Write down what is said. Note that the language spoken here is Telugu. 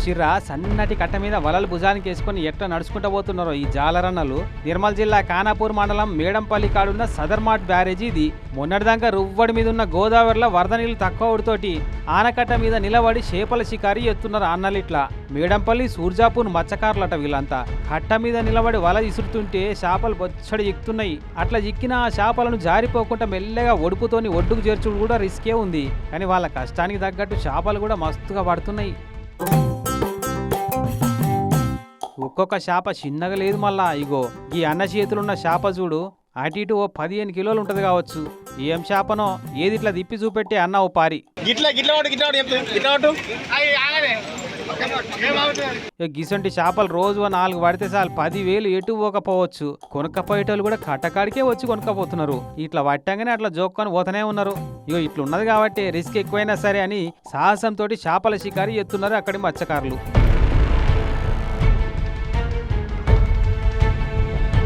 చూసిర్రా సన్నటి కట్ట మీద వలలు భుజానికి వేసుకుని ఎట్లా నడుచుకుంటూ పోతున్నారో ఈ జాలరన్నలు. నిర్మల్ జిల్లా ఖానాపూర్ మండలం మేడంపల్లి కాడున్న సదర్మాట్ బ్యారేజీ ఇది. మొన్నటిదాకా రువ్వడి మీద ఉన్న గోదావరిలో వరద నీళ్లు తక్కువ ఉడితోటి ఆనకట్ట మీద నిలబడి చేపల షికారి ఎత్తున్నారు అన్నలిట్లా. మేడంపల్లి సూర్జాపూర్ మత్స్యకారులట వీళ్ళంతా. కట్ట మీద నిలబడి వల ఇసురుతుంటే చేపలు బొచ్చడి ఎక్కుతున్నాయి. అట్లా చిక్కిన ఆ చేపలను జారిపోకుండా మెల్లగా ఒడుపుతోని ఒడ్డుకు చేర్చుడు కూడా రిస్కే ఉంది. కానీ వాళ్ళ కష్టానికి తగ్గట్టు చేపలు కూడా మస్తుగా పడుతున్నాయి. ఒక్కొక్క చేప చిన్నగా లేదు మళ్ళా. ఇగో ఈ అన్న చేతులున్న చేప చూడు, అటు ఇటు ఓ 15 కిలోలు ఉంటది కావచ్చు. ఏం చేపనో ఏది ఇట్లా తిప్పి చూపెట్టి అన్న ఓ పారి. గిసంటి చేపలు రోజు 4 పడితే చాలు 10,000 ఎటు పోకపోవచ్చు. కొనుక్కపోయేటోళ్ళు కూడా కట్టకాడికే వచ్చి కొనుక్కపోతున్నారు. ఇట్లా పట్టంగానే అట్లా జోక్కొని పోతూనే ఉన్నారు. ఇగో ఇట్లున్నది కాబట్టి రిస్క్ ఎక్కువైనా సరే అని సాహసంతో చేపల షికారి ఎత్తున్నారు అక్కడి మత్స్యకారులు.